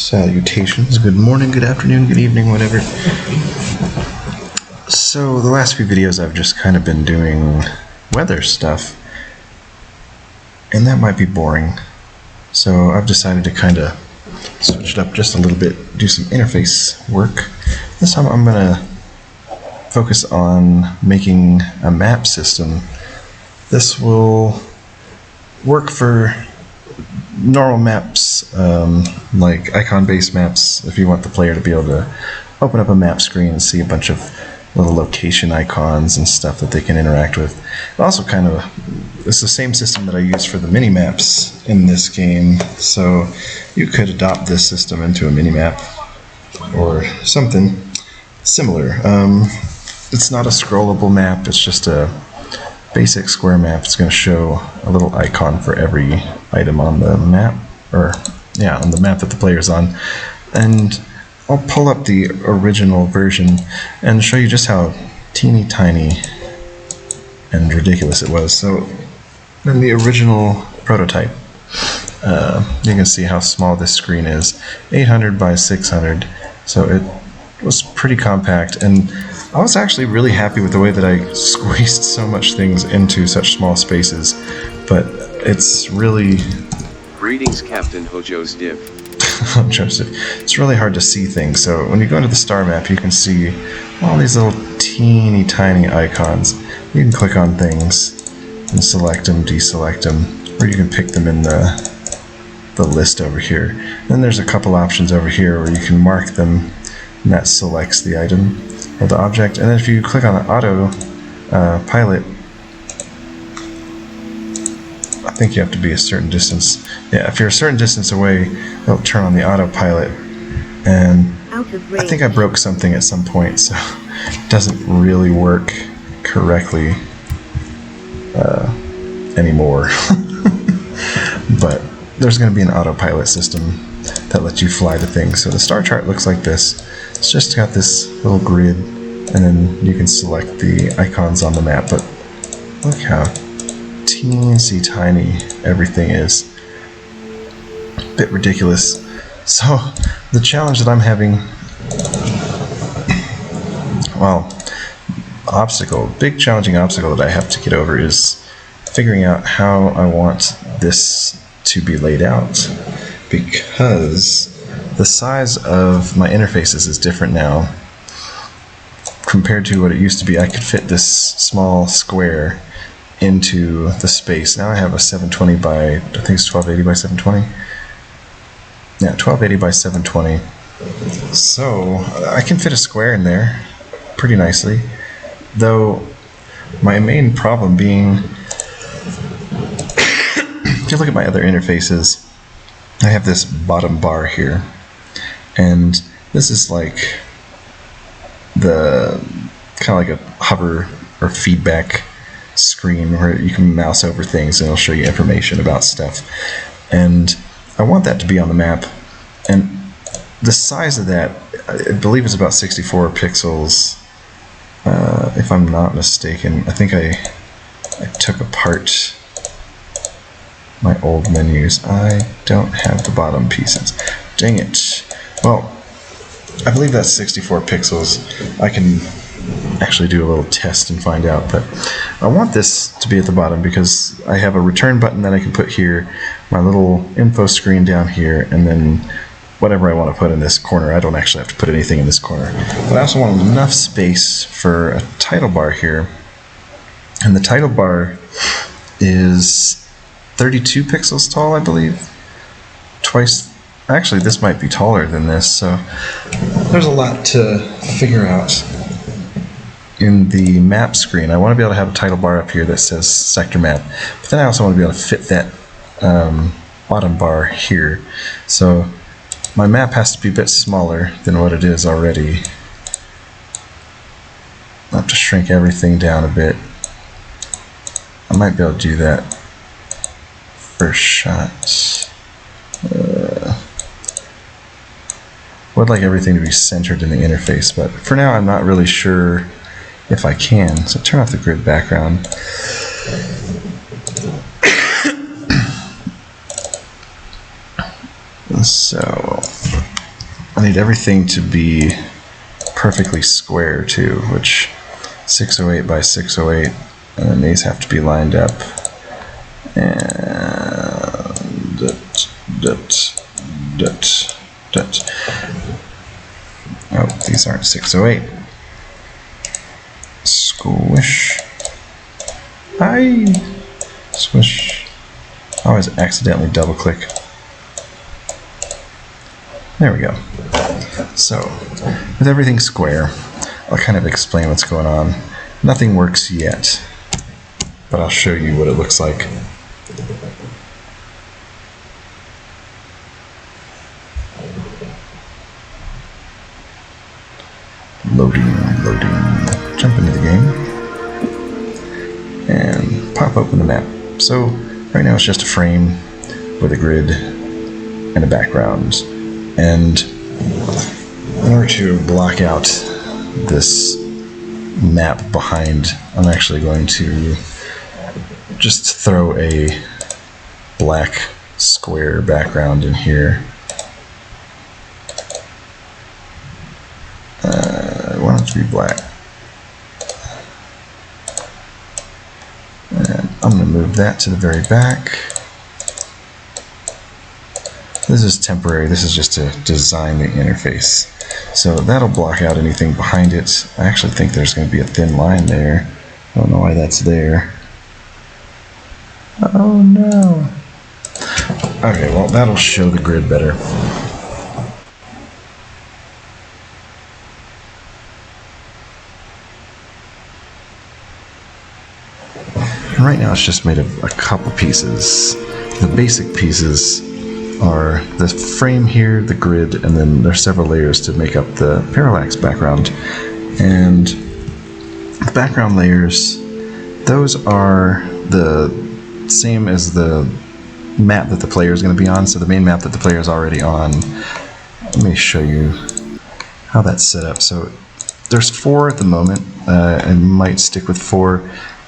Salutations, good morning, good afternoon, good evening, whatever. So the last few videos I've just kind of been doing weather stuff, and that might be boring. So I've decided to kind of switch it up just a little bit, do some interface work. This time I'm going to focus on making a map system. This will work for normal maps, like icon-based maps, if you want the player to be able to open up a map screen and see a bunch of little location icons and stuff that they can interact with. It also kind of, it's the same system that I use for the mini-maps in this game, so you could adopt this system into a mini-map or something similar. It's not a scrollable map, it's just a basic square map. It's going to show a little icon for every item on the map, or yeah, on the map that the player's on. And I'll pull up the original version and show you just how teeny tiny and ridiculous it was. So in the original prototype, you can see how small this screen is, 800 by 600, so it was pretty compact, and I was actually really happy with the way that I squeezed so much things into such small spaces, but it's really... Greetings, Captain Hojo's Div. Joseph. It's really hard to see things, so when you go into the star map you can see all these little teeny tiny icons. You can click on things and select them, deselect them, or you can pick them in the list over here. Then there's a couple options over here where you can mark them, and that selects the item or the object. And then if you click on the auto pilot, I think you have to be a certain distance. Yeah, if you're a certain distance away, it'll turn on the autopilot. And I think I broke something at some point, so it doesn't really work correctly anymore. But there's going to be an autopilot system that lets you fly the thing. So the star chart looks like this. It's just got this little grid, and then you can select the icons on the map. But look how teensy tiny everything is. A bit ridiculous. So the challenge that I'm having, well, big challenging obstacle that I have to get over is figuring out how I want this to be laid out, because the size of my interfaces is different now compared to what it used to be. I could fit this small square into the space. Now I have a 720 by, I think it's 1280 by 720. Yeah, 1280 by 720. So I can fit a square in there pretty nicely, though my main problem being, if you look at my other interfaces, I have this bottom bar here, and this is like the kind of like a hover or feedback screen where you can mouse over things and it'll show you information about stuff. And I want that to be on the map, and the size of that, I believe, is about 64 pixels, if I'm not mistaken. I think I took apart my old menus. I don't have the bottom pieces. Dang it. Well, I believe that's 64 pixels. I can actually do a little test and find out, but I want this to be at the bottom because I have a return button that I can put here, my little info screen down here, and then whatever I want to put in this corner. I don't actually have to put anything in this corner, but I also want enough space for a title bar here, and the title bar is 32 pixels tall, I believe. Actually, this might be taller than this, so there's a lot to figure out in the map screen. I want to be able to have a title bar up here that says sector map, but then I also want to be able to fit that bottom bar here. So my map has to be a bit smaller than what it is already. I'll have to shrink everything down a bit. I might be able to do that first shot. Would like everything to be centered in the interface, but for now I'm not really sure if I can. So turn off the grid background. So need everything to be perfectly square too, which 608 by 608, and then these have to be lined up. And oh, these aren't 608. Squish. Hi. Swish. I always accidentally double click. There we go. So, with everything square, I'll kind of explain what's going on. Nothing works yet, but I'll show you what it looks like. Loading. Jump into the game. And pop open the map. So, right now it's just a frame with a grid and a background. And in order to block out this map behind, I'm actually going to just throw a black square background in here. I want it to be black. And I'm going to move that to the very back. This is temporary. This is just to design the interface. So that'll block out anything behind it. I actually think there's going to be a thin line there. I don't know why that's there. Oh no. Okay, well that'll show the grid better. And right now it's just made of a couple pieces. The basic pieces are the frame here, the grid, and then there's several layers to make up the parallax background. And the background layers, those are the same as the map that the player is going to be on, so the main map that the player is already on. Let me show you how that's set up. So there's 4 at the moment, and might stick with 4.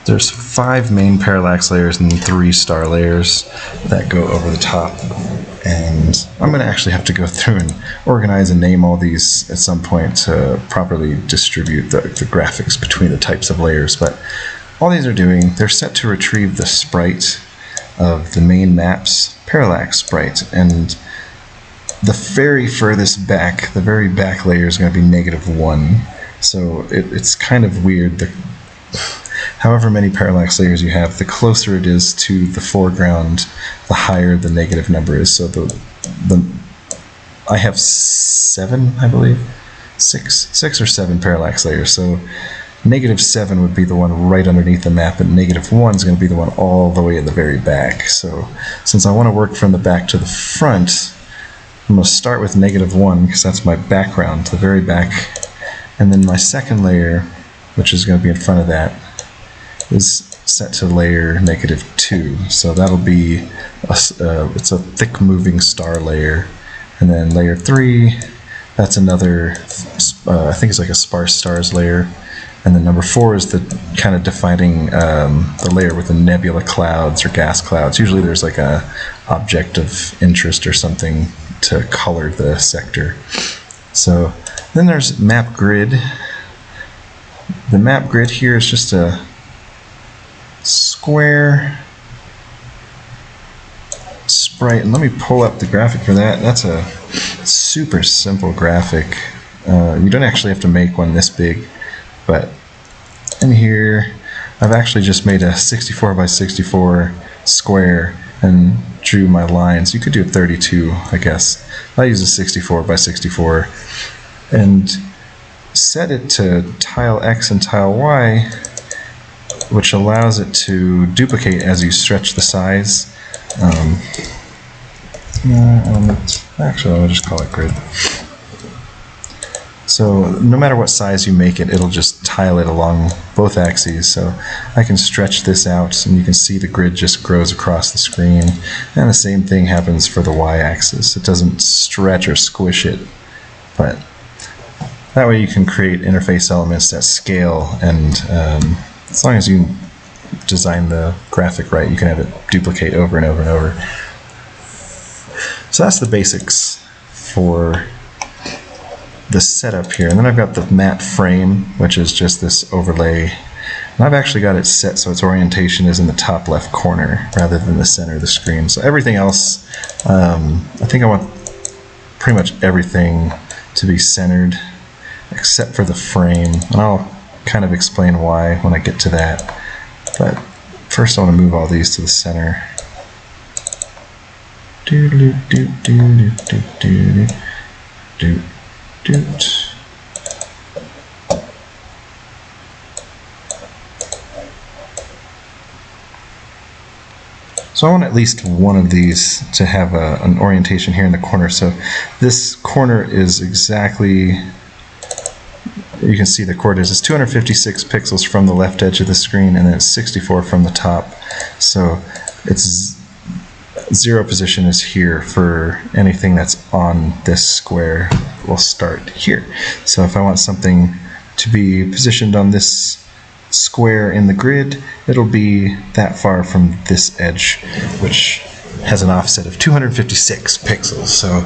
There's 5 main parallax layers and 3 star layers that go over the top. And I'm going to actually have to go through and organize and name all these at some point to properly distribute the graphics between the types of layers. But all these are doing, they're set to retrieve the sprite of the main map's parallax sprite. And the very furthest back, the very back layer is going to be -1. So it's kind of weird. However many parallax layers you have, the closer it is to the foreground, the higher the negative number is. So I have 7, I believe, 6 or 7 parallax layers. So -7 would be the one right underneath the map, and -1 is going to be the one all the way in the very back. So since I want to work from the back to the front, I'm going to start with -1 because that's my background, the very back, and then my second layer, which is going to be in front of that, is set to layer -2. So that'll be it's a thick moving star layer, and then layer 3, that's another I think it's like a sparse stars layer, and then number 4 is the kind of defining the layer with the nebula clouds or gas clouds. Usually there's like a object of interest or something to color the sector. So then there's map grid. The map grid here is just a square sprite, and let me pull up the graphic for that. That's a super simple graphic. You don't actually have to make one this big, but in here I've actually just made a 64 by 64 square and drew my lines. You could do a 32, I guess. I use a 64 by 64 and set it to tile X and tile Y, which allows it to duplicate as you stretch the size. Actually, I'll just call it grid. So no matter what size you make it, it'll just tile it along both axes. So I can stretch this out, and you can see the grid just grows across the screen. And the same thing happens for the y-axis. It doesn't stretch or squish it, but that way you can create interface elements that scale, and as long as you design the graphic right, you can have it duplicate over and over and over. So that's the basics for the setup here. And then I've got the matte frame, which is just this overlay. And I've actually got it set so its orientation is in the top left corner rather than the center of the screen. So everything else, I think I want pretty much everything to be centered except for the frame. And I'll kind of explain why when I get to that. But first I want to move all these to the center. So I want at least one of these to have an orientation here in the corner. So this corner is exactly, you can see the coordinates. It's 256 pixels from the left edge of the screen, and then it's 64 from the top. So it's 0 position is here for anything that's on this square will start here. So if I want something to be positioned on this square in the grid, it'll be that far from this edge, which has an offset of 256 pixels. So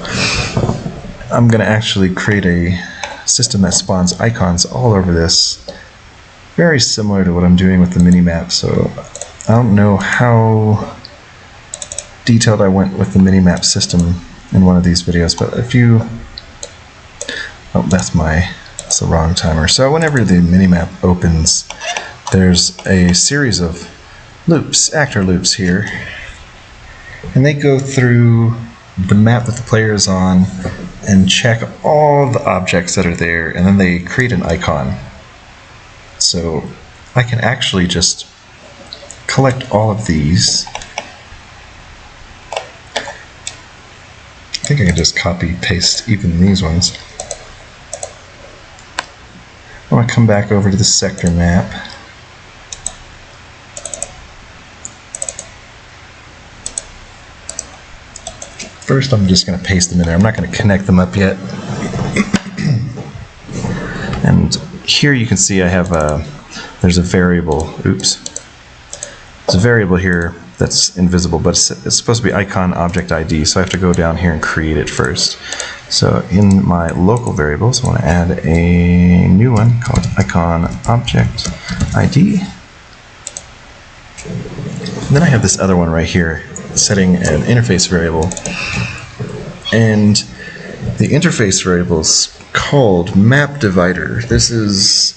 I'm going to actually create a system that spawns icons all over this, very similar to what I'm doing with the minimap. So I don't know how detailed I went with the minimap system in one of these videos, but if you, oh, that's the wrong timer. So whenever the minimap opens, there's a series of loops, actor loops here, and they go through the map that the player is on and check all the objects that are there, and then they create an icon. So I can actually just collect all of these. I think I can just copy paste even these ones. I want to come back over to the sector map. First, I'm just going to paste them in there. I'm not going to connect them up yet. And here you can see I have there's a variable. Oops. There's a variable here that's invisible, but it's supposed to be icon object ID. So I have to go down here and create it first. So in my local variables, I want to add a new one called icon object ID. And then I have this other one right here, setting an interface variable. And the interface variable is called map divider. This is,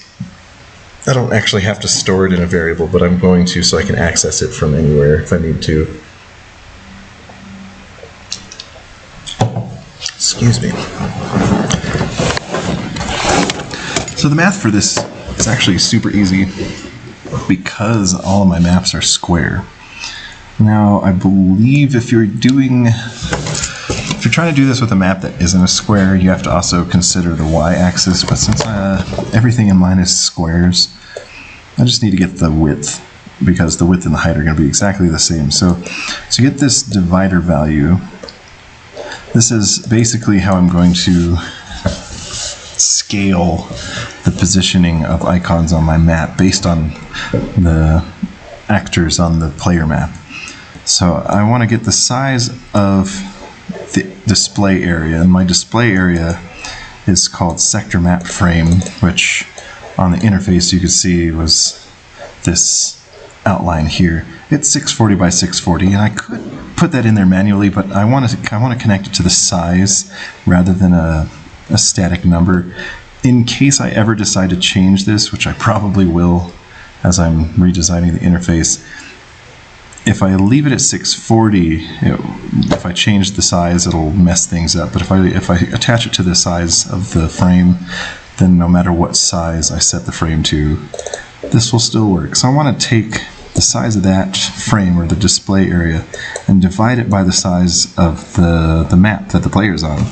I don't actually have to store it in a variable, but I'm going to so I can access it from anywhere if I need to. Excuse me. So the math for this is actually super easy because all of my maps are square. Now, I believe if you're trying to do this with a map that isn't a square, you have to also consider the y-axis, but since everything in mine is squares, I just need to get the width, because the width and the height are going to be exactly the same. So to get this divider value, this is basically how I'm going to scale the positioning of icons on my map based on the actors on the player map. So I want to get the size of the display area, and my display area is called sector map frame, which on the interface you can see was this outline here. It's 640 by 640, and I could put that in there manually, but I want to connect it to the size rather than a static number. In case I ever decide to change this, which I probably will as I'm redesigning the interface, if I leave it at 640, if I change the size, it'll mess things up. But if I attach it to the size of the frame, then no matter what size I set the frame to, this will still work. So I want to take the size of that frame, or the display area, and divide it by the size of the map that the player's on.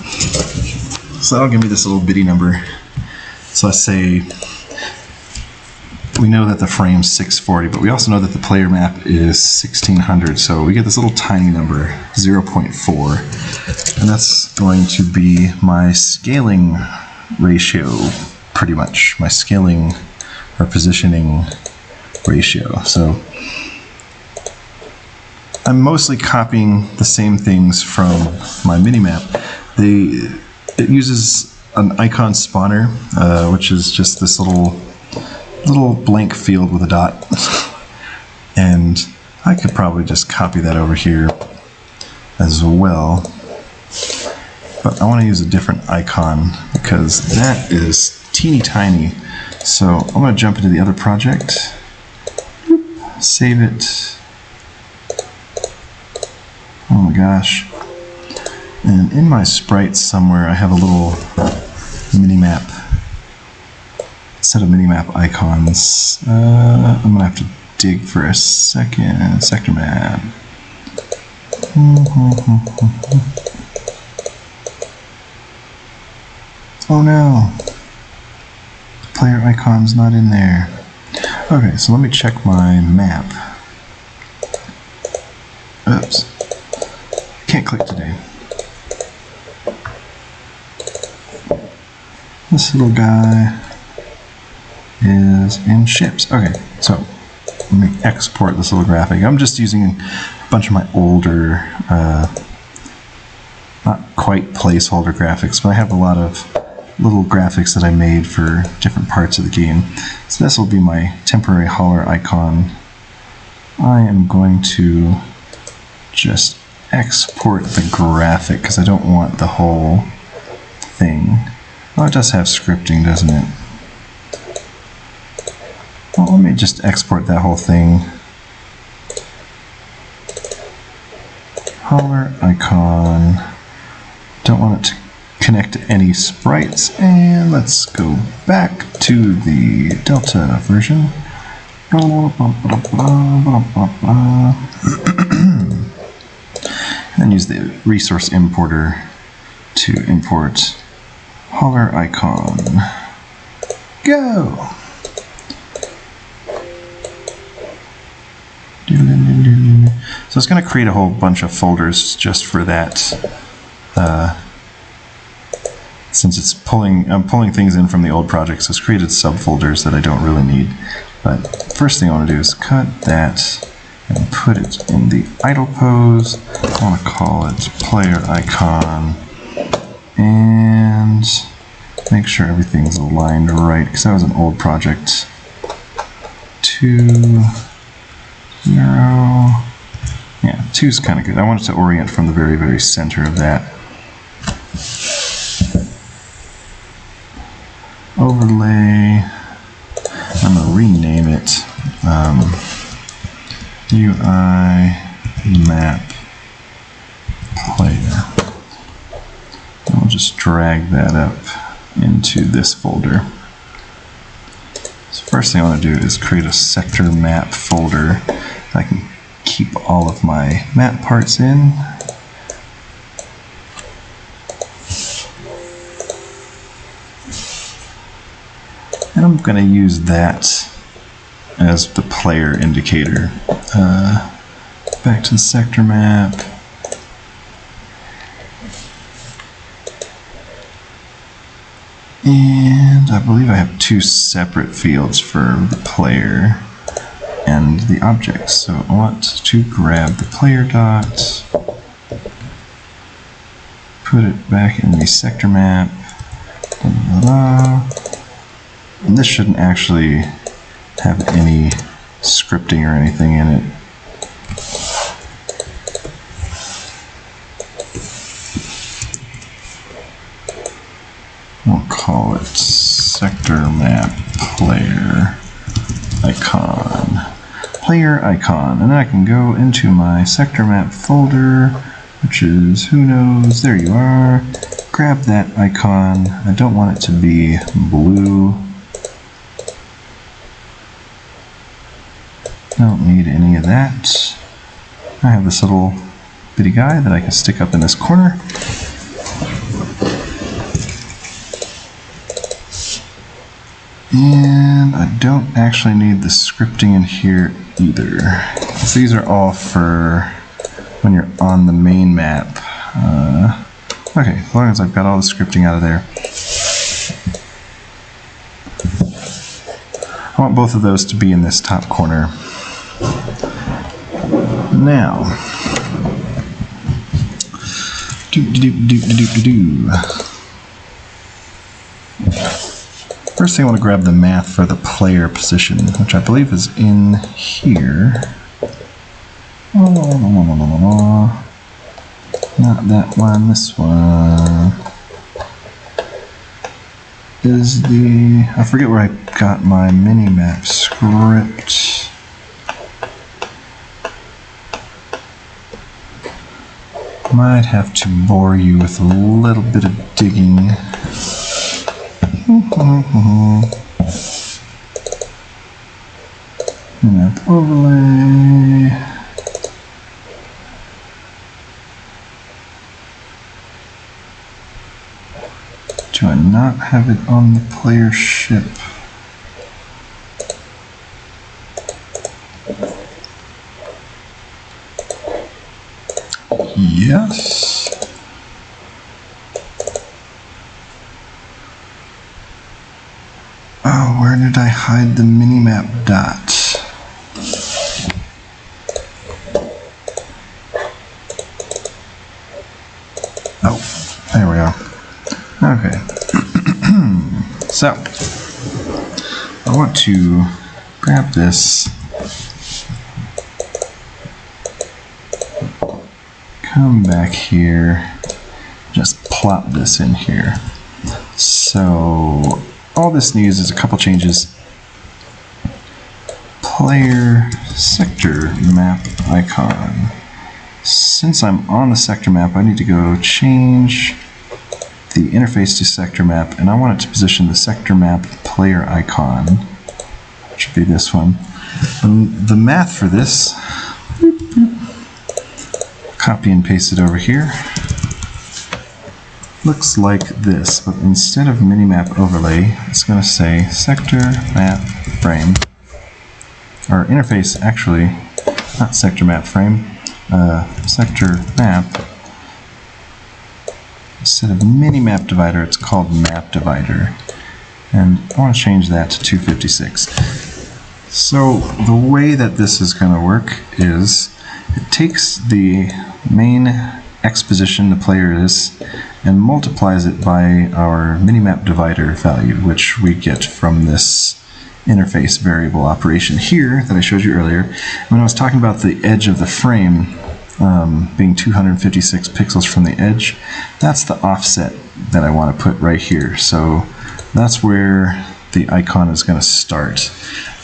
So that'll give me this little bitty number. So let's say we know that the frame's 640, but we also know that the player map is 1600, so we get this little tiny number, 0.4, and that's going to be my scaling ratio, pretty much, my scaling or positioning ratio. So I'm mostly copying the same things from my minimap. It uses an icon spawner, which is just this little blank field with a dot. And I could probably just copy that over here as well. But I want to use a different icon because that is teeny tiny. So I'm going to jump into the other project, save it. Oh my gosh. And in my sprites somewhere I have a little minimap, set of minimap icons. I'm going to have to dig for a second. Sector map. Oh no, the player icon's not in there. Okay, so let me check my map. Oops, can't click today. This little guy is in ships. Okay, so let me export this little graphic. I'm just using a bunch of my older, not quite placeholder graphics, but I have a lot of little graphics that I made for different parts of the game. So this will be my temporary hauler icon. I am going to just export the graphic because I don't want the whole thing. Oh, it does have scripting, doesn't it? Well, let me just export that whole thing. Hauler icon. Don't want it to connect to any sprites, and let's go back to the Delta version. And use the resource importer to import hauler icon. Go! So it's going to create a whole bunch of folders just for that. Since it's I'm pulling things in from the old project, so it's created subfolders that I don't really need. But first thing I want to do is cut that and put it in the idle pose. I want to call it player icon and make sure everything's aligned right because that was an old project. 2, 0. Yeah, 2 is kind of good. I want it to orient from the very, very center of that. Overlay. I'm going to rename it UI map player. I'll just drag that up into this folder. So first thing I want to do is create a sector map folder that I can keep all of my map parts in. And I'm going to use that as the player indicator. Back to the sector map. And I believe I have 2 separate fields for the player and the objects. So I want to grab the player dot, put it back in the sector map. And this shouldn't actually have any scripting or anything in it. We'll call it sector map player icon. Player icon. And then I can go into my sector map folder, which is, who knows, there you are. Grab that icon. I don't want it to be blue. Don't need any of that. I have this little bitty guy that I can stick up in this corner. And I don't actually need the scripting in here either. So these are all for when you're on the main map. Okay, as long as I've got all the scripting out of there. I want both of those to be in this top corner. Now, First thing I want to grab the math for the player position, which I believe is in here. Oh, not that one, this one. Is the, I forget where I got my mini-map script. Might have to bore you with a little bit of digging. Map overlay. Do I not have it on the player ship? Yes. Oh, where did I hide the minimap dot? Oh, there we are. Okay. So, I want to grab this, come back here, just plop this in here. So, all this needs is a couple changes. Player sector map icon. Since I'm on the sector map, I need to go change the interface to sector map, and I want it to position the sector map player icon, which should be this one. And the math for this, copy and paste it over here, looks like this, but instead of minimap overlay, it's going to say sector map frame, or interface, actually, not sector map frame, sector map. Instead of minimap divider, it's called map divider. And I want to change that to 256. So the way that this is going to work is it takes the main X position the player is and multiplies it by our minimap divider value, which we get from this interface variable operation here that I showed you earlier. When I was talking about the edge of the frame being 256 pixels from the edge, that's the offset that I want to put right here. So that's where the icon is going to start.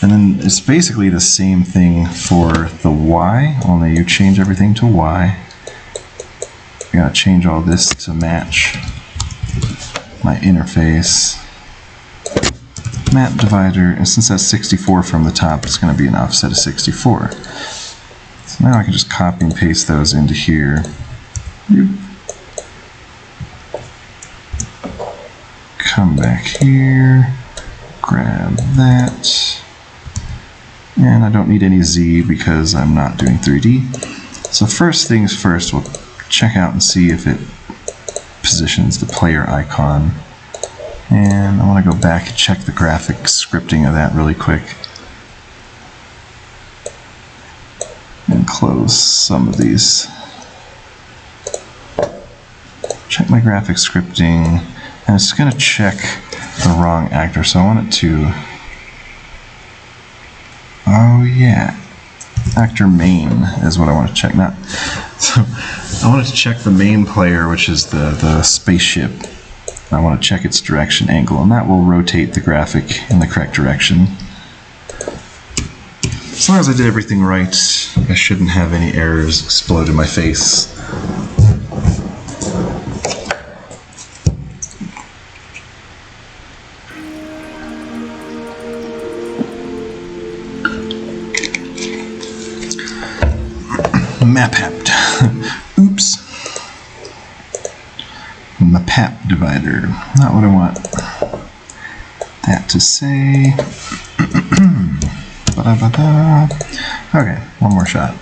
And then it's basically the same thing for the Y, only you change everything to Y. I gotta change all this to match my interface. Map divider, and since that's 64 from the top, it's going to be an offset of 64. So now I can just copy and paste those into here. Come back here, grab that, and I don't need any Z because I'm not doing 3D. So first things first, we'll check out and see if it positions the player icon. And I want to go back and check the graphic scripting of that really quick. And close some of these. Check my graphic scripting, and it's going to check the wrong actor, so I want it to, oh yeah, actor main is what I want to check. Not, so I want it to check the main player, which is the spaceship. I want to check its direction angle, and that will rotate the graphic in the correct direction. As long as I did everything right, I shouldn't have any errors explode in my face. Map. Oops. Map divider. Not what I want that to say. Okay, one more shot.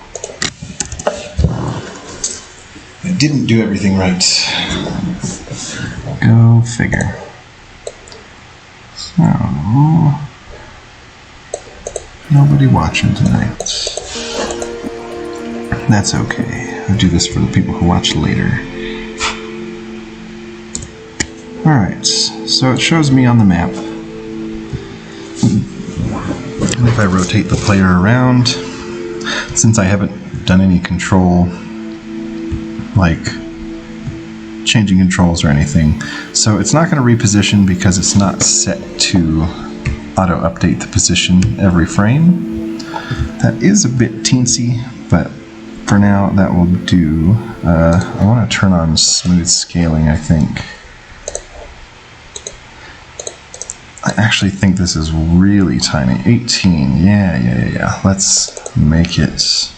I didn't do everything right. Go figure. So, nobody watching tonight. That's okay. I do this for the people who watch later. Alright, so it shows me on the map if I rotate the player around, since I haven't done any control, like changing controls or anything, so it's not going to reposition because it's not set to auto update the position every frame. That is a bit teensy, but for now that will do. I want to turn on smooth scaling, I think. I actually think this is really tiny. 18, yeah. Let's make it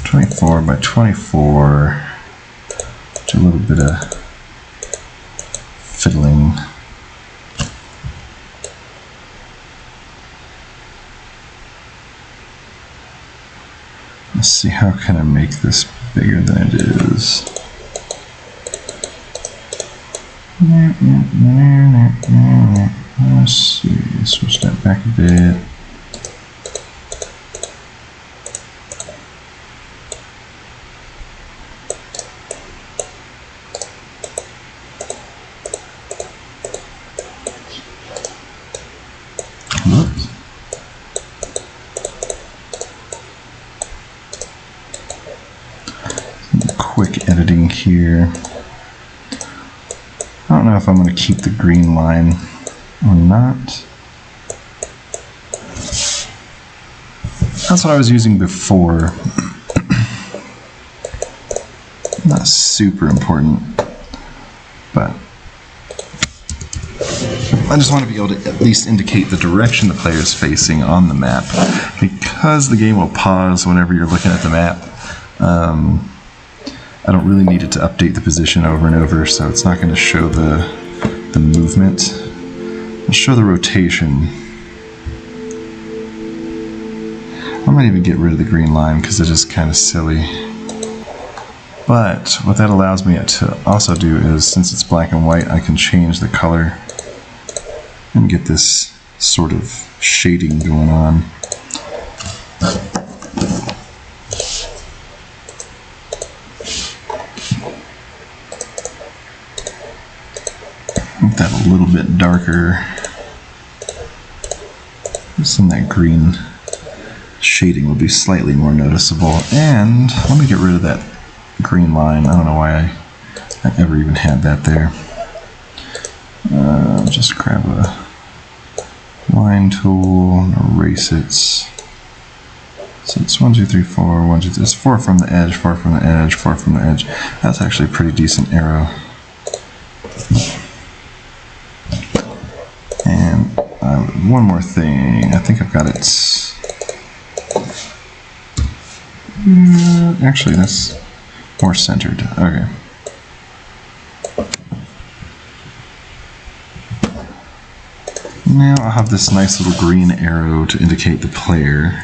24 by 24. Do a little bit of fiddling. Let's see, how can I make this bigger than it is? Let's see, switch that back a bit. Whoops. Quick editing here. I don't know if I'm going to keep the green line or not. That's what I was using before. Not super important, but I just want to be able to at least indicate the direction the player is facing on the map. Because the game will pause whenever you're looking at the map, I don't really need it to update the position over and over, so it's not going to show the movement. It'll show the rotation. I might even get rid of the green line because it is kind of silly. But what that allows me to also do is, since it's black and white, I can change the color and get this sort of shading going on. Make that a little bit darker. Just in that green shading will be slightly more noticeable. And let me get rid of that green line. I don't know why I ever even had that there. Just grab a line tool and erase it. So it's 1, 2, 3, 4, 1, 2, 3. It's 4 from the edge, 4 from the edge, 4 from the edge. That's actually a pretty decent arrow. And one more thing. I think I've got it. Actually, that's more centered. Okay. Now I'll have this nice little green arrow to indicate the player.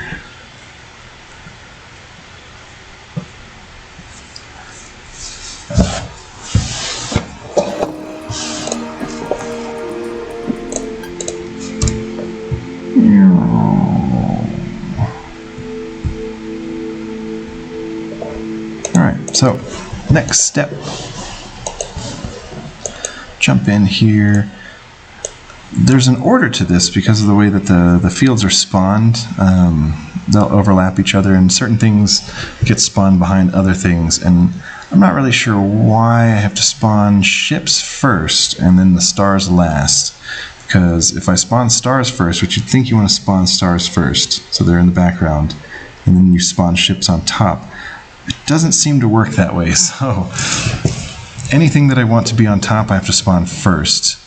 Alright, so next step. Jump in here. There's an order to this because of the way that the fields are spawned. They'll overlap each other, and certain things get spawned behind other things. And I'm not really sure why I have to spawn ships first and then the stars last. Because if I spawn stars first, which you'd think you want to spawn stars first, so they're in the background, and then you spawn ships on top, it doesn't seem to work that way. So anything that I want to be on top, I have to spawn first.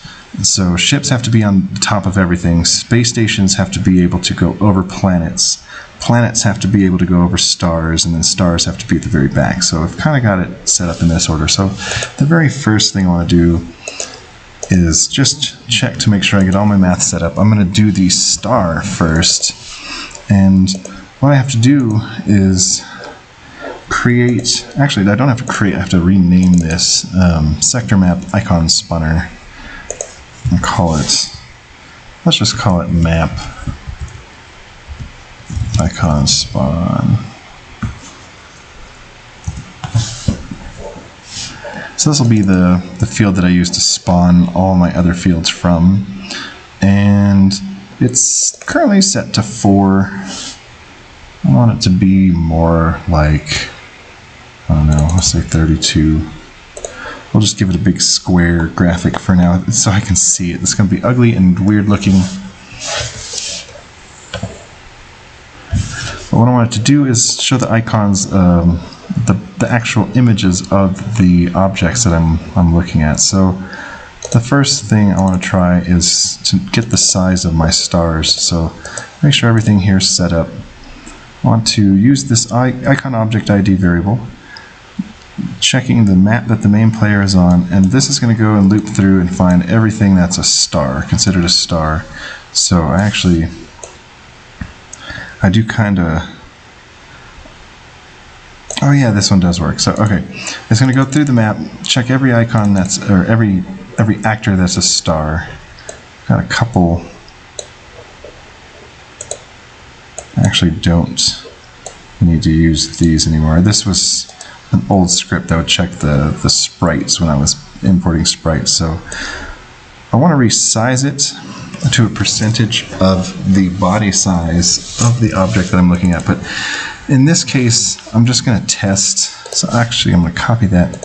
So ships have to be on the top of everything. Space stations have to be able to go over planets. Planets have to be able to go over stars, and then stars have to be at the very back. So I've kind of got it set up in this order. So the very first thing I want to do is just check to make sure I get all my math set up. I'm going to do the star first. And what I have to do is create, actually I don't have to create, I have to rename this sector map icon spawner. And call it, let's just call it map icon spawn. So this will be the field that I use to spawn all my other fields from. And It's currently set to 4. I want it to be more like, I don't know, let's say 32. We'll just give it a big square graphic for now so I can see it. It's going to be ugly and weird looking. But what I wanted to do is show the icons, the actual images of the objects that I'm looking at. So the first thing I want to try is to get the size of my stars. So make sure everything here is set up. I want to use this icon object ID variable, checking the map that the main player is on, and this is going to go and loop through and find everything that's a star, considered a star. So I do kind of, oh yeah, this one does work. So okay, it's going to go through the map, check every icon or every actor that's a star. Got a couple. I actually don't need to use these anymore. This was an old script that would check the sprites when I was importing sprites. So I want to resize it to a percentage of the body size of the object that I'm looking at. But in this case, I'm just going to test. So actually, I'm going to copy that.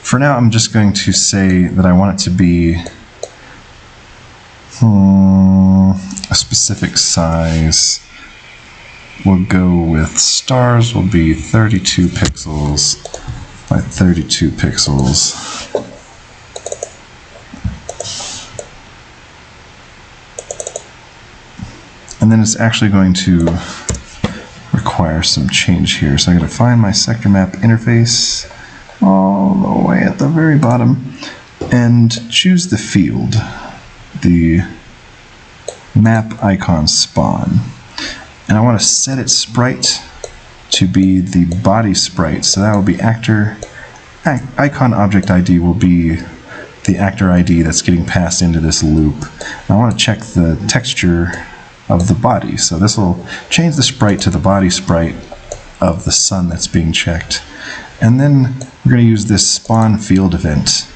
For now, I'm just going to say that I want it to be a specific size. We'll go with stars will be 32 pixels by 32 pixels. And then it's actually going to require some change here. So I'm going to find my sector map interface all the way at the very bottom and choose the field, the map icon spawn. And I want to set its sprite to be the body sprite. So that will be icon object ID will be the actor ID that's getting passed into this loop. And I want to check the texture of the body. So this will change the sprite to the body sprite of the sun that's being checked. And then we're going to use this spawn field event.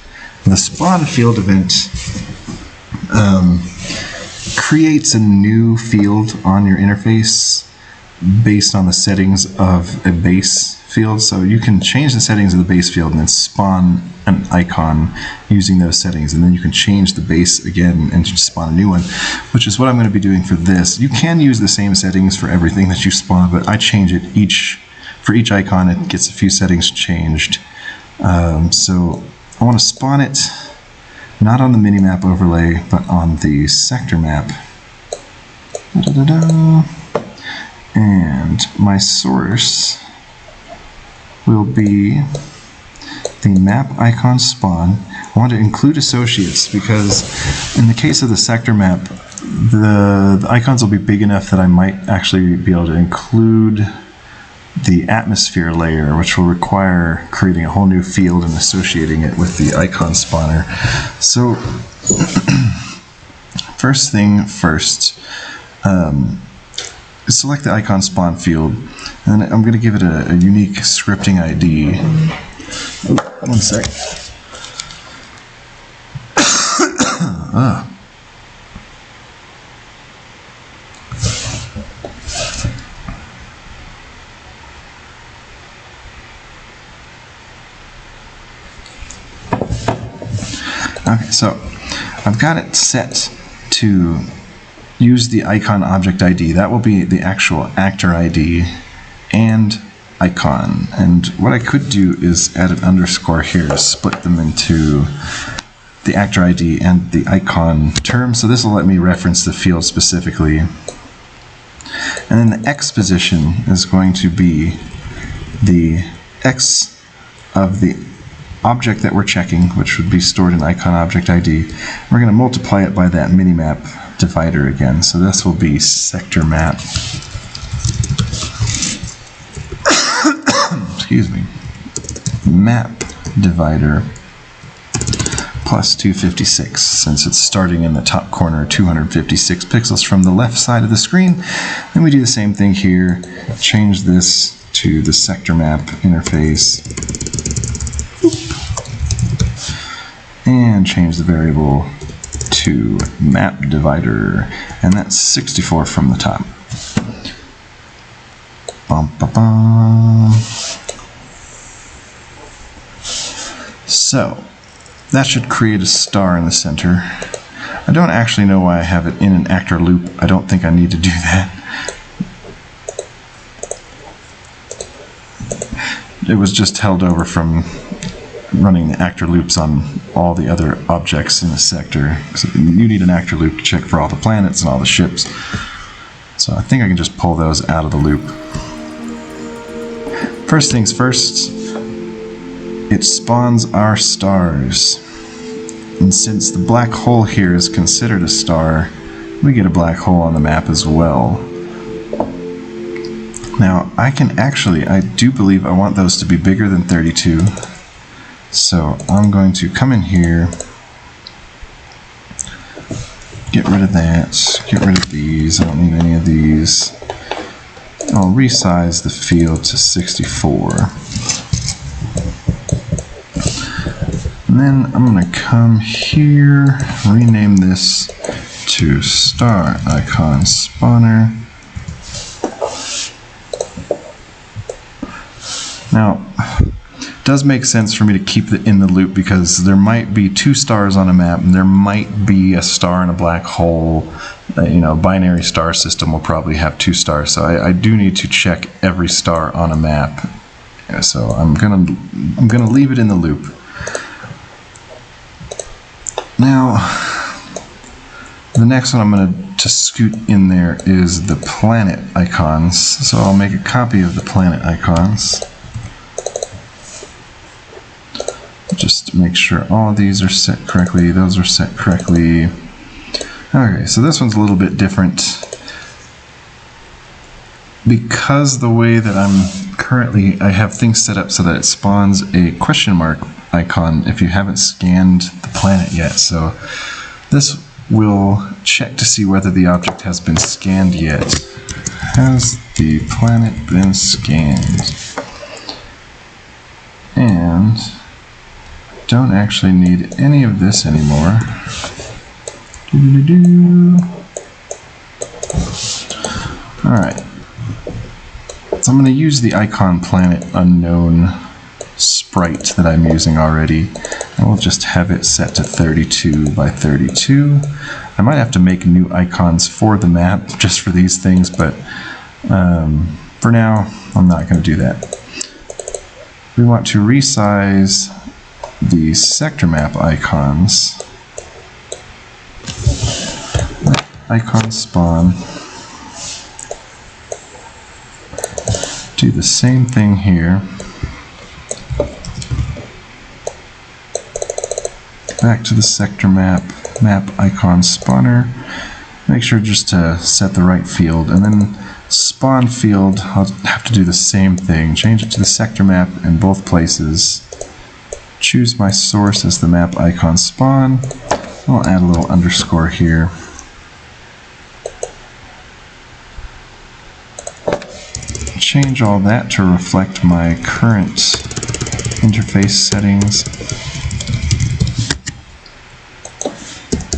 The spawn field event creates a new field on your interface based on the settings of a base field. So you can change the settings of the base field and then spawn an icon using those settings, and then you can change the base again and just spawn a new one, which is what I'm going to be doing for this. You can use the same settings for everything that you spawn, but I change it for each icon. It gets a few settings changed. So I want to spawn it not on the minimap overlay, but on the sector map. And my source will be the map icon spawn. I want to include associates because in the case of the sector map, the icons will be big enough that I might actually be able to include the atmosphere layer, which will require creating a whole new field and associating it with the icon spawner. So first thing first, select the icon spawn field, and I'm going to give it a unique scripting ID. Oh, one sec. Okay, so I've got it set to use the icon object ID. That will be the actual actor ID and icon. And what I could do is add an underscore here to split them into the actor ID and the icon term. So this will let me reference the field specifically. And then the X position is going to be the X of the object that we're checking, which would be stored in icon object ID. We're going to multiply it by that minimap divider again. So this will be sector map. Excuse me. Map divider plus 256, since it's starting in the top corner, 256 pixels from the left side of the screen. Then we do the same thing here. Change this to the sector map interface. And change the variable to map divider, and that's 64 from the top. Bum, ba, bum. So that should create a star in the center. I don't actually know why I have it in an actor loop. I don't think I need to do that. It was just held over from running the actor loops on all the other objects in the sector. So you need an actor loop to check for all the planets and all the ships. So I think I can just pull those out of the loop. First things first, it spawns our stars. And since the black hole here is considered a star, we get a black hole on the map as well. Now, I do believe I want those to be bigger than 32. So I'm going to come in here, get rid of that, get rid of these, I don't need any of these. I'll resize the field to 64. And then I'm going to come here, rename this to star icon spawner. Now, it does make sense for me to keep it in the loop because there might be 2 stars on a map and there might be a star in a black hole. Binary star system will probably have 2 stars, so I do need to check every star on a map. So I'm gonna leave it in the loop. Now, the next one I'm going to scoot in there is the planet icons. So I'll make a copy of the planet icons. Just to make sure all of these are set correctly, those are set correctly. Okay, so this one's a little bit different. Because the way that I have things set up so that it spawns a question mark icon if you haven't scanned the planet yet. So this will check to see whether the object has been scanned yet. Has the planet been scanned? And don't actually need any of this anymore. Alright. So I'm going to use the icon planet unknown sprite that I'm using already, and we'll just have it set to 32 by 32. I might have to make new icons for the map just for these things, but for now I'm not going to do that. We want to resize the sector map icons. Icon spawn. Do the same thing here. Back to the sector map icon spawner. Make sure just to set the right field, and then spawn field, I'll have to do the same thing. Change it to the sector map in both places. Choose my source as the map icon spawn. I'll add a little underscore here. Change all that to reflect my current interface settings.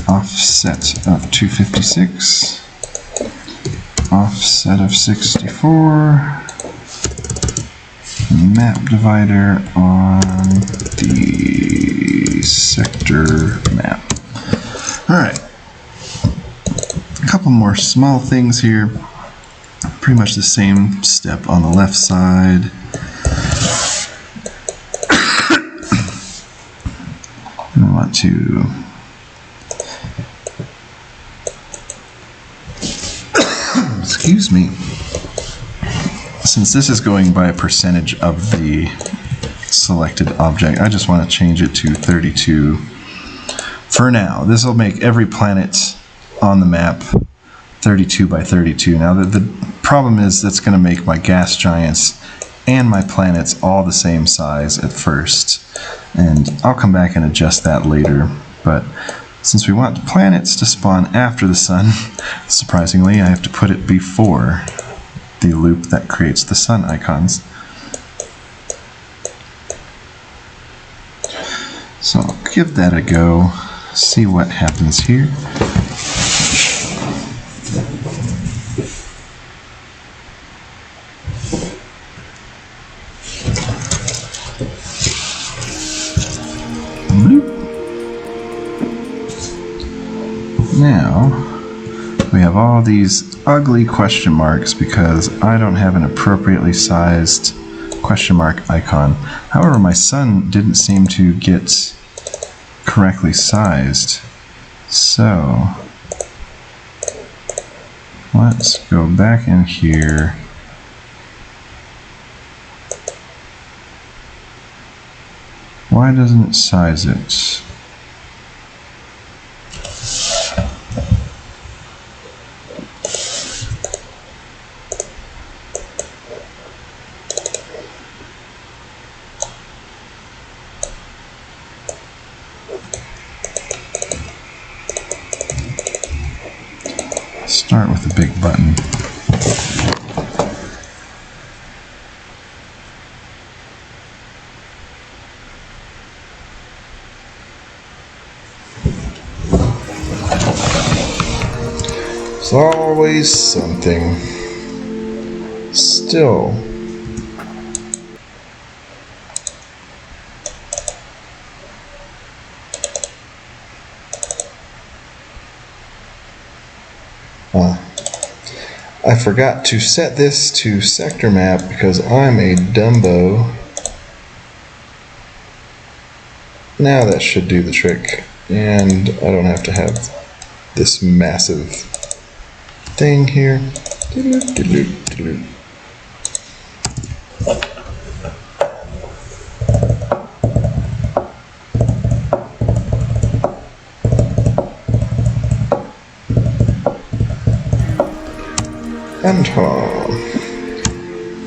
Offset of 256, offset of 64, map divider on the sector map. Alright, a couple more small things here. Pretty much the same step on the left side. I want to excuse me. Since this is going by a percentage of the selected object, I just want to change it to 32 for now. This will make every planet on the map 32 by 32. Now the problem is that's going to make my gas giants and my planets all the same size at first, and I'll come back and adjust that later. But since we want the planets to spawn after the sun, surprisingly I have to put it before the loop that creates the sun icons. So I'll give that a go. see what happens here. Bloop. Now, we have all these ugly question marks because I don't have an appropriately sized question mark icon. However, my son didn't seem to get correctly sized. So, let's go back in here. Why doesn't it size it? Start with the big button. There's always something. Still. I forgot to set this to sector map because I'm a Dumbo. Now that should do the trick, and I don't have to have this massive thing here. And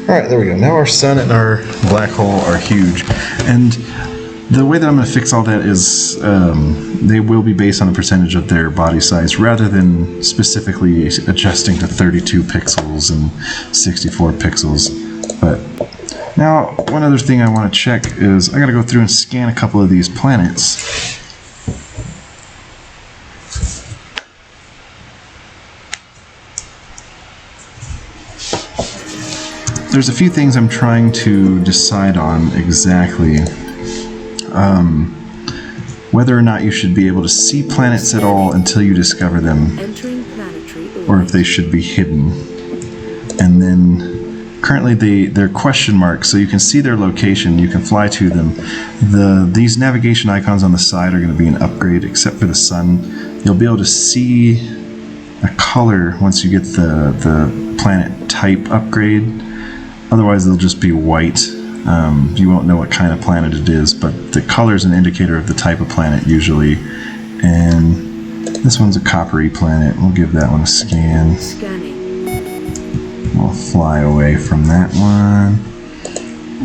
alright, there we go. Now our sun and our black hole are huge. And the way that I'm going to fix all that is they will be based on the percentage of their body size rather than specifically adjusting to 32 pixels and 64 pixels. But now, one other thing I want to check is I got to go through and scan a couple of these planets. There's a few things I'm trying to decide on exactly. Whether or not you should be able to see planets at all until you discover them, or if they should be hidden. And then currently they're question marks, so you can see their location, you can fly to them. These navigation icons on the side are going to be an upgrade, except for the sun. You'll be able to see a color once you get the planet type upgrade. Otherwise they'll just be white. You won't know what kind of planet it is, but the color is an indicator of the type of planet usually. And this one's a coppery planet. We'll give that one a scan. We'll fly away from that one.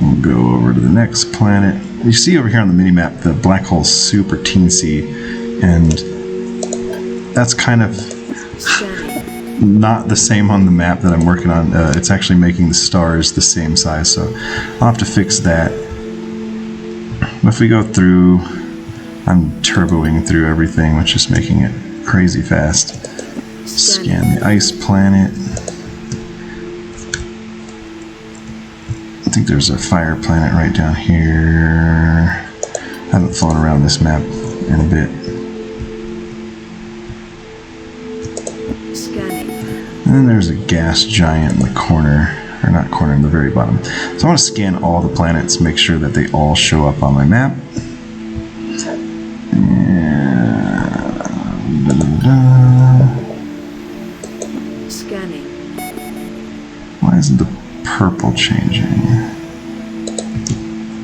We'll go over to the next planet. You see over here on the mini-map, the black hole's super teensy, and that's kind of not the same on the map that I'm working on. It's actually making the stars the same size, so I'll have to fix that. If we go through, I'm turboing through everything, which is making it crazy fast. Scan the ice planet. I think there's a fire planet right down here. I haven't flown around this map in a bit. And then there's a gas giant in the corner, or not corner, in the very bottom. So I want to scan all the planets, make sure that they all show up on my map. Scanning. Why isn't the purple changing?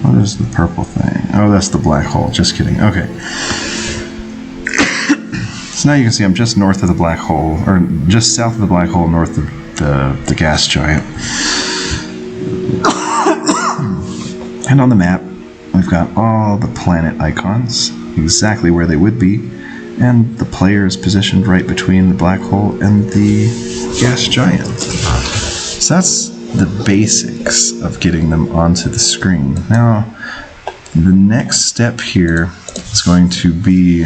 What is the purple thing? Oh, that's the black hole. Just kidding. Okay. So now you can see I'm just north of the black hole, or just south of the black hole, north of the gas giant. And on the map, we've got all the planet icons, exactly where they would be, and the player is positioned right between the black hole and the gas giant. So that's the basics of getting them onto the screen. Now, The next step here is going to be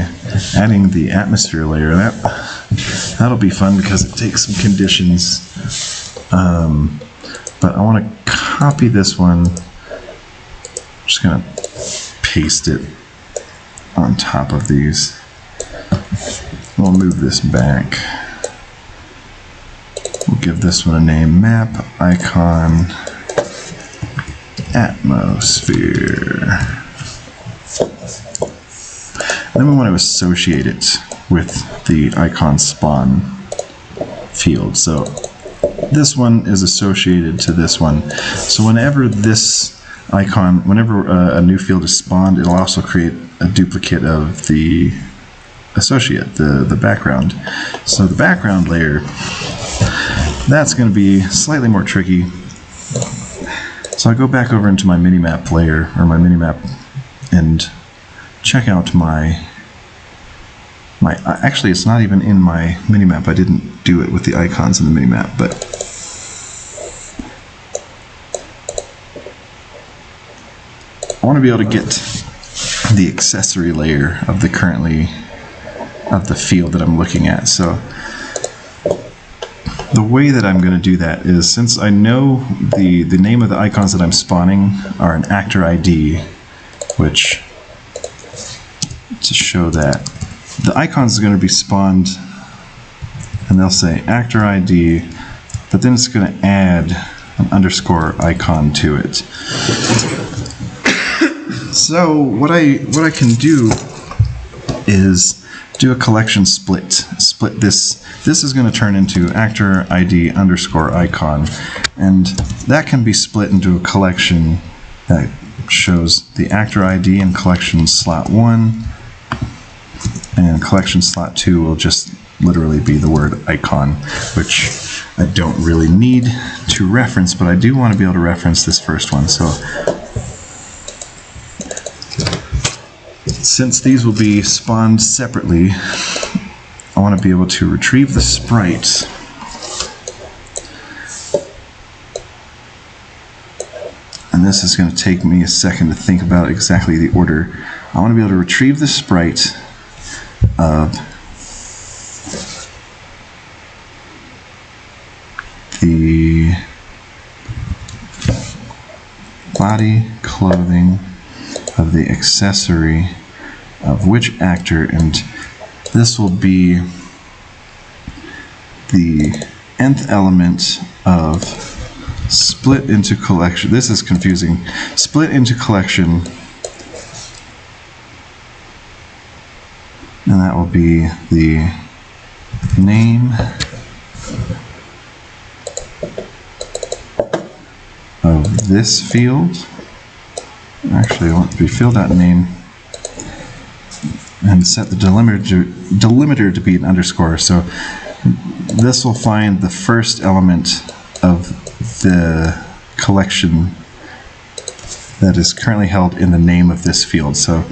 adding the atmosphere layer. That'll be fun because it takes some conditions. But I want to copy this one. I'm just going to paste it on top of these. We'll move this back. We'll give this one a name, map icon atmosphere. And then we want to associate it with the icon spawn field. So this one is associated to this one. So whenever this icon, whenever a new field is spawned, it'll also create a duplicate of the associate, the background. So the background layer, that's going to be slightly more tricky. So I go back over into my minimap layer, or my minimap, and check out my actually it's not even in my minimap. I didn't do it with the icons in the minimap, but I want to be able to get the accessory layer of the field that I'm looking at. So the way that I'm going to do that is, since I know the name of the icons that I'm spawning are an actor ID, which, to show that, the icons are going to be spawned and they'll say actor ID, but then it's going to add an underscore icon to it. So what I can do is do a collection split. Split this. This is going to turn into actor ID underscore icon, and that can be split into a collection that shows the actor ID in collection slot 1, and collection slot 2 will just literally be the word icon, which I don't really need to reference, but I do want to be able to reference this first one. So since these will be spawned separately, I want to be able to retrieve the sprite and this is going to take me a second to think about exactly the order. I want to be able to retrieve the sprite of the body clothing of the accessory of which actor, and this will be the nth element of split into collection. This is confusing. Split into collection, and that will be the name of this field. Actually, I want the field.name and set the delimiter to be an underscore. So this will find the first element of the collection that is currently held in the name of this field. So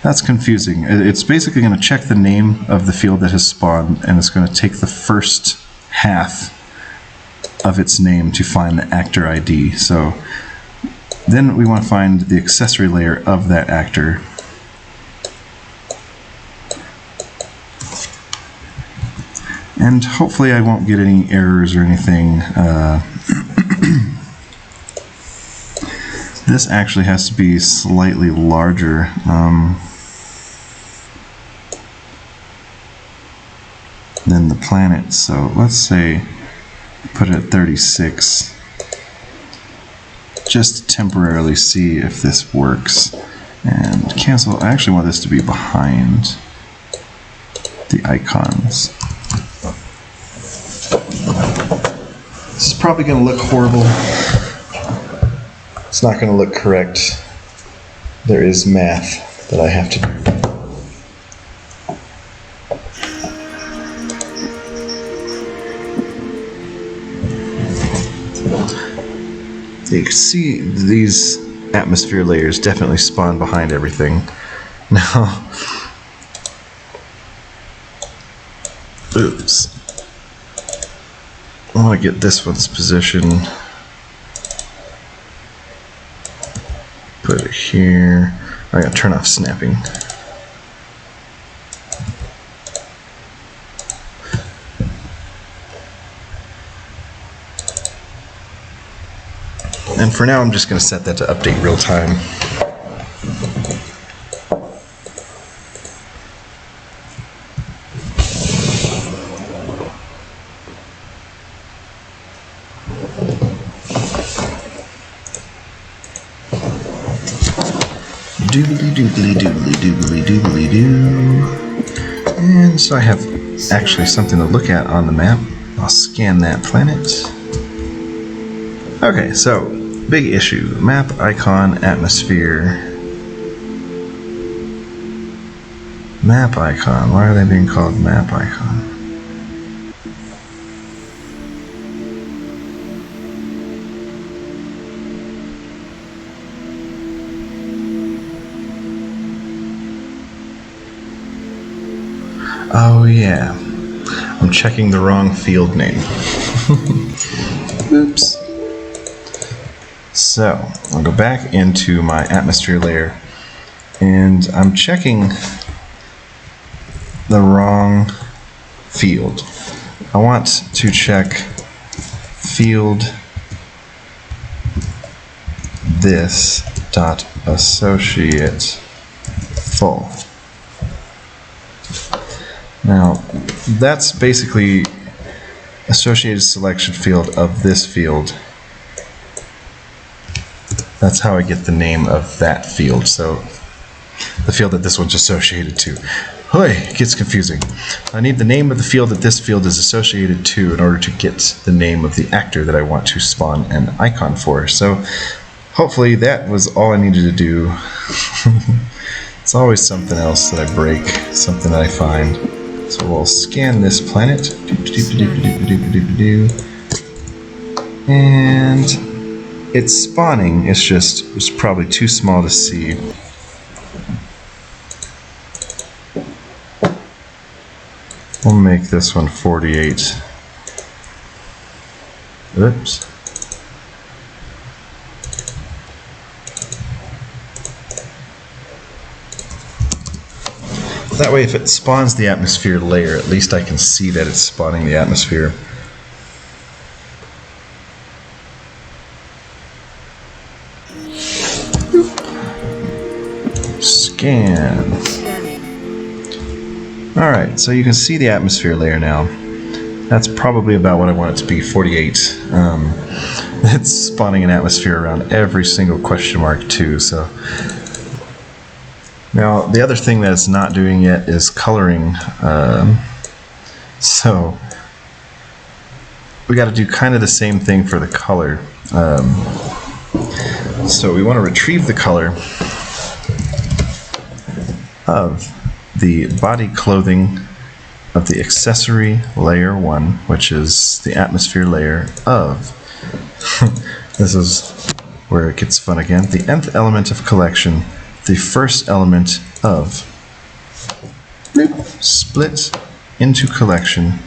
that's confusing. It's basically going to check the name of the field that has spawned, and it's going to take the first half of its name to find the actor ID. So then we want to find the accessory layer of that actor. And hopefully I won't get any errors or anything. This actually has to be slightly larger. Than the planet. So let's say put it at 36. Just to temporarily see if this works. And cancel. I actually want this to be behind the icons. This is probably going to look horrible. It's not going to look correct. There is math that I have to do. You can see these atmosphere layers definitely spawn behind everything. Now, oops. I want to get this one's position put it here. I'm going to turn off snapping. And for now, I'm just going to set that to update real time. Doobly doobly doobly doobly doobly doo. And so I have actually something to look at on the map. I'll scan that planet. Okay, so big issue. Map icon, atmosphere. Map icon. Why are they being called map icon? Oh yeah, I'm checking the wrong field name. Oops. So, I'll go back into my atmosphere layer, and I'm checking the wrong field. I want to check field this dot associate full. Now, that's basically associated selection field of this field. That's how I get the name of that field. So the field that this one's associated to. Hoy, it gets confusing. I need the name of the field that this field is associated to in order to get the name of the actor that I want to spawn an icon for. So hopefully that was all I needed to do. It's always something else that I break, something that I find. So we'll scan this planet. And it's spawning, it's probably too small to see. We'll make this one 48. Oops. That way if it spawns the atmosphere layer, at least I can see that it's spawning the atmosphere. Scan. Alright, so you can see the atmosphere layer now. That's probably about what I want it to be, 48. It's spawning an atmosphere around every single question mark too, so. Now, the other thing that it's not doing yet is coloring. So we got to do kind of the same thing for the color. So we want to retrieve the color of the body clothing of the accessory layer 1, which is the atmosphere layer of, this is where it gets fun again, the nth element of collection, the first element of, split into collection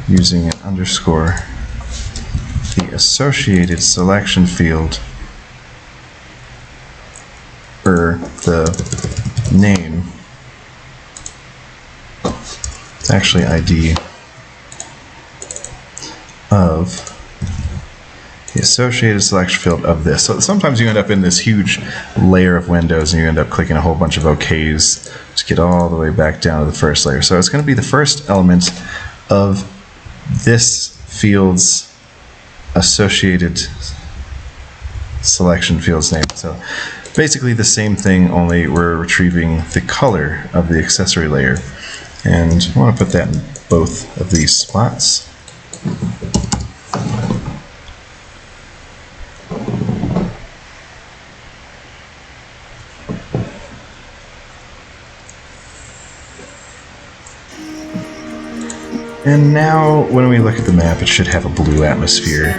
using an underscore, the associated selection field, or the name, it's actually ID, of the associated selection field of this. So sometimes you end up in this huge layer of windows and you end up clicking a whole bunch of OKs to get all the way back down to the first layer. So it's going to be the first element of this field's associated selection field's name. So basically the same thing, only we're retrieving the color of the accessory layer. And I want to put that in both of these spots. And now, when we look at the map, it should have a blue atmosphere.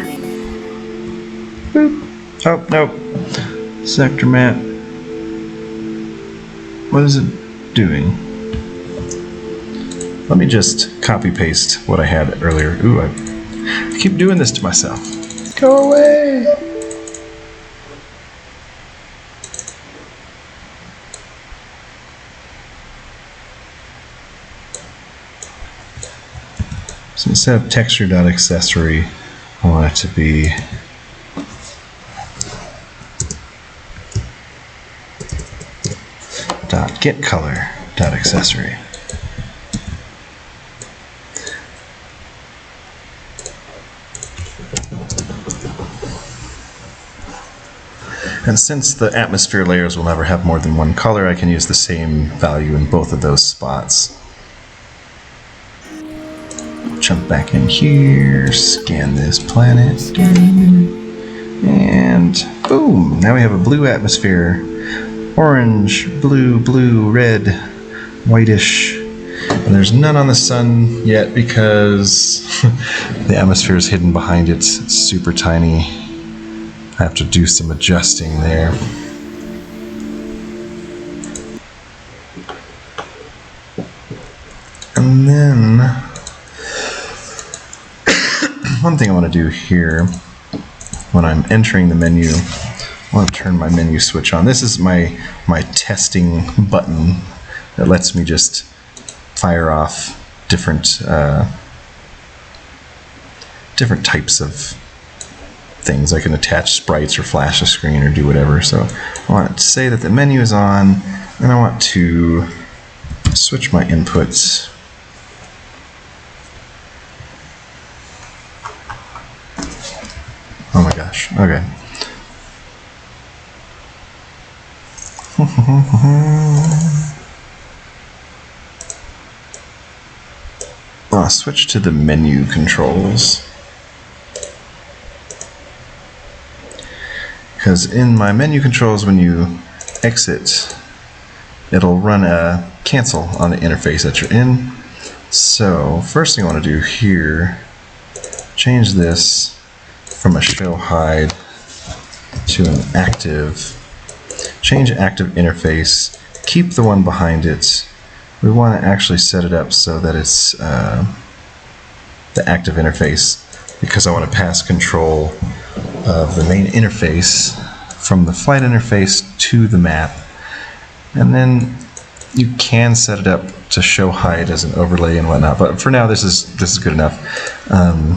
Boop. Oh, nope. Sector map. What is it doing? Let me just copy-paste what I had earlier. Ooh, I keep doing this to myself. Go away! So instead of texture.accessory, I want it to be .getColor.accessory. And since the atmosphere layers will never have more than one color, I can use the same value in both of those spots. Jump back in here, scan this planet, and boom! Now we have a blue atmosphere. Orange, blue, red, whitish. And there's none on the sun yet because the atmosphere is hidden behind it. It's super tiny. I have to do some adjusting there. And then one thing I want to do here when I'm entering the menu, I want to turn my menu switch on. This is my testing button that lets me just fire off different types of things. I can attach sprites or flash a screen or do whatever. So I want to say that the menu is on, and I want to switch my inputs. Oh my gosh, okay. I'll switch to the menu controls. Because in my menu controls, when you exit, it'll run a cancel on the interface that you're in. So first thing I want to do here, change this from a show hide to an active. Change active interface, keep the one behind it. We want to actually set it up so that it's the active interface, because I want to pass control of the main interface from the flight interface to the map. And then you can set it up to show hide as an overlay and whatnot, but for now this is good enough. And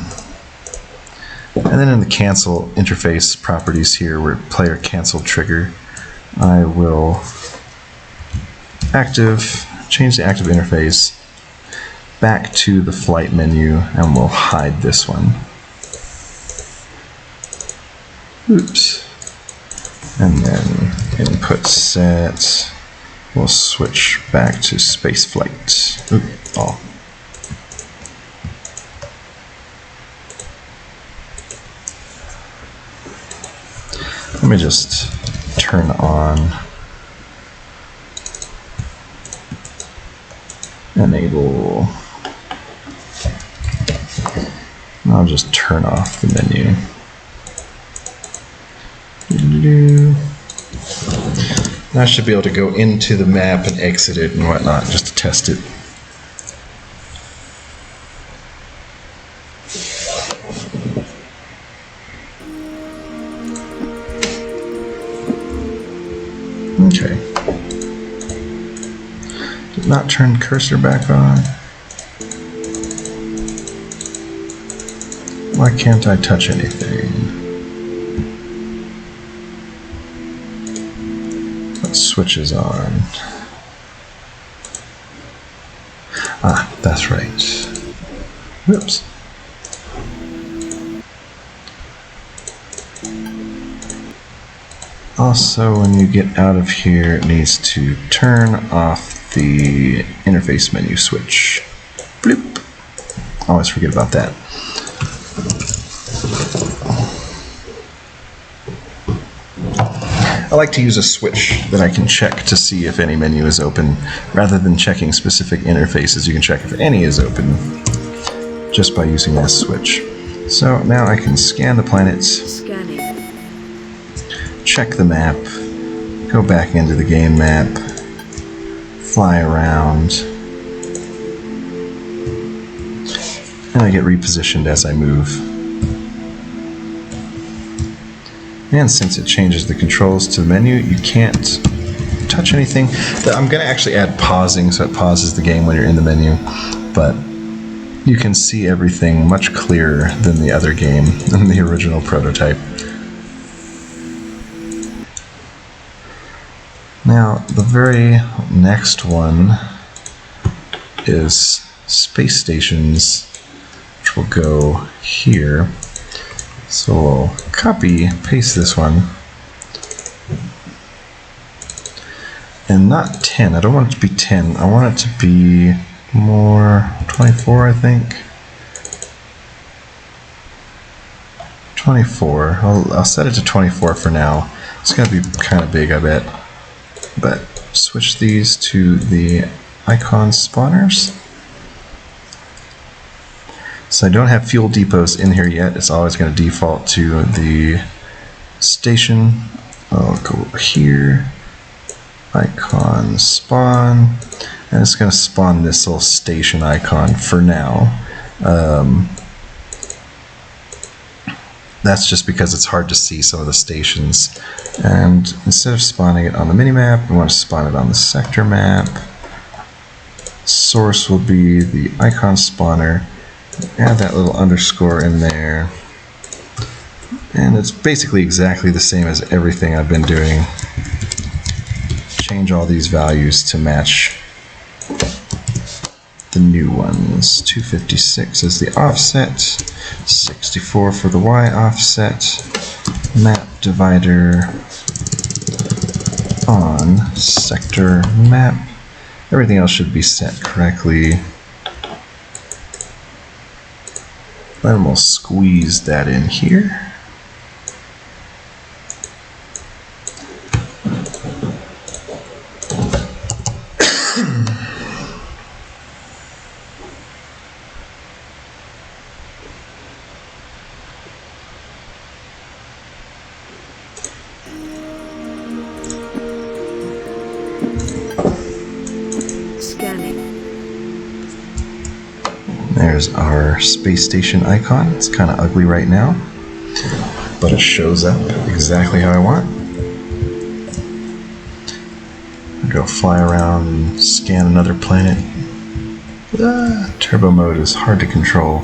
then in the cancel interface properties here, where player cancel trigger, I will change the active interface back to the flight menu, and we'll hide this one. Oops. And then input set, we'll switch back to space flight. Oop, oh. Let me just turn on enable. I'll just turn off the menu. Now I should be able to go into the map and exit it and whatnot just to test it. Okay. Did not turn cursor back on. Why can't I touch anything? What switch is on? Ah, that's right. Whoops. Also, when you get out of here, it needs to turn off the interface menu switch. Bloop. Always forget about that. I like to use a switch that I can check to see if any menu is open. Rather than checking specific interfaces, you can check if any is open just by using that switch. So now I can scan the planets. Scanning. Check the map, go back into the game map, fly around, and I get repositioned as I move. And since it changes the controls to the menu, you can't touch anything. I'm going to actually add pausing, so it pauses the game when you're in the menu, but you can see everything much clearer than the other game, than the original prototype. Now, the very next one is space stations, which will go here. So we'll copy, paste this one. And not 10, I don't want it to be 10, I want it to be more 24, I think. 24, I'll set it to 24 for now. It's going to be kind of big, I bet. But switch these to the icon spawners. So I don't have fuel depots in here yet. It's always going to default to the station. I'll go over here, icon spawn, and it's going to spawn this little station icon for now. That's just because it's hard to see some of the stations. And instead of spawning it on the minimap, we want to spawn it on the sector map. Source will be the icon spawner. Add that little underscore in there. And it's basically exactly the same as everything I've been doing. Change all these values to match the new ones. 256 is the offset, 64 for the Y offset, map divider on sector map. Everything else should be set correctly. Then we'll squeeze that in here. There's our space station icon. It's kind of ugly right now, but it shows up exactly how I want. I'll go fly around and scan another planet. Turbo mode is hard to control.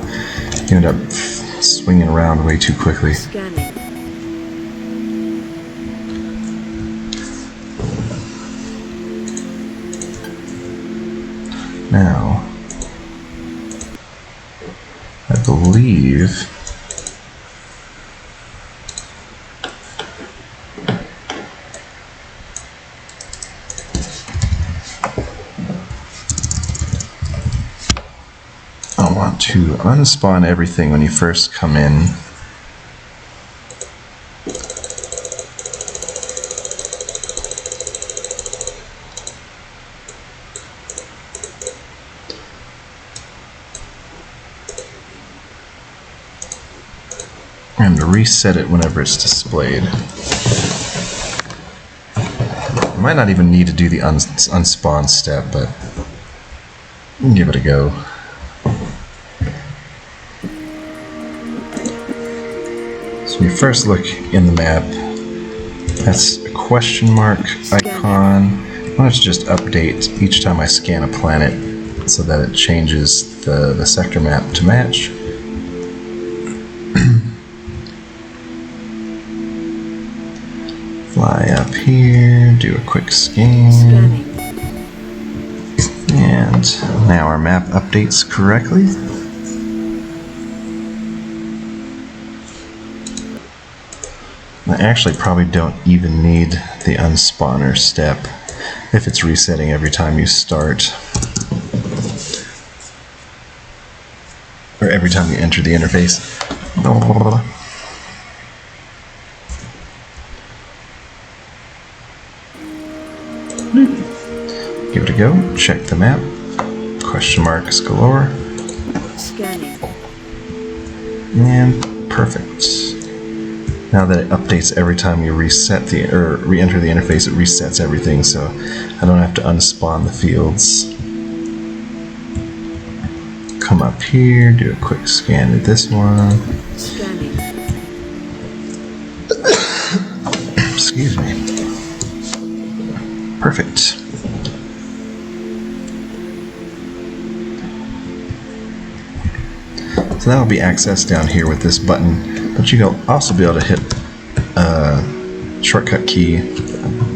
You end up swinging around way too quickly. Scanning. Now, I believe I want to unspawn everything when you first come in. And reset it whenever it's displayed. You might not even need to do the unspawn step, but give it a go. So when you first look in the map, that's a question mark icon. I want it to just update each time I scan a planet so that it changes the sector map to match. Fly up here, do a quick scan, Scanning. and now our map updates correctly. I actually probably don't even need the unspawner step if it's resetting every time you start, or every time you enter the interface. Give it a go, check the map, question marks galore, Scanning. and perfect. Now that it updates every time you reset or re-enter the interface, it resets everything, so I don't have to unspawn the fields. Come up here, do a quick scan of this one. Scanning. Excuse me. Perfect. So that will be accessed down here with this button, but you'll also be able to hit a shortcut key.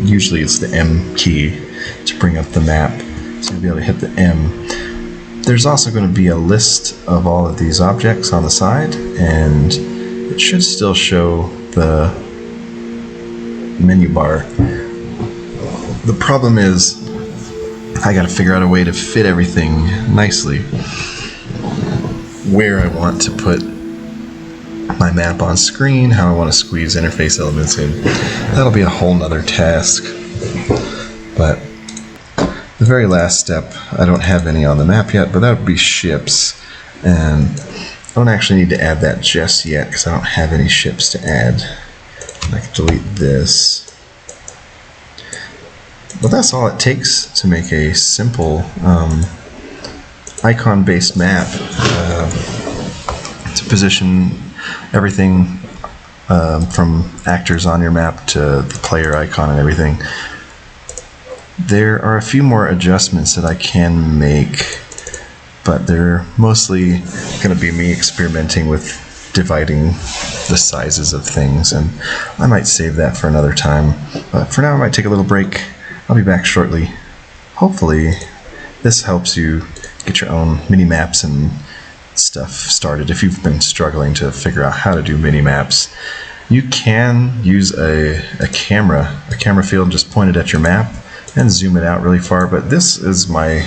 Usually it's the M key to bring up the map, so you'll be able to hit the M. There's also going to be a list of all of these objects on the side, and it should still show the menu bar. The problem is I got to figure out a way to fit everything nicely where I want to put my map on screen, how I want to squeeze interface elements in. That'll be a whole nother task. But the very last step, I don't have any on the map yet, but that would be ships. And I don't actually need to add that just yet because I don't have any ships to add. I can delete this. But that's all it takes to make a simple icon-based map to position everything from actors on your map to the player icon and everything. There are a few more adjustments that I can make, but they're mostly going to be me experimenting with dividing the sizes of things, and I might save that for another time. But for now I might take a little break. I'll be back shortly. Hopefully this helps you get your own mini maps and stuff started. If you've been struggling to figure out how to do mini maps, you can use a camera field just pointed at your map and zoom it out really far, but this is my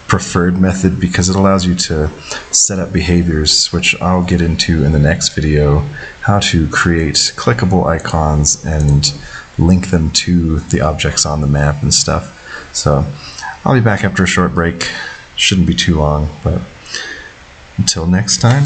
preferred method because it allows you to set up behaviors, which I'll get into in the next video, how to create clickable icons and link them to the objects on the map and stuff. So I'll be back after a short break. Shouldn't be too long, but until next time.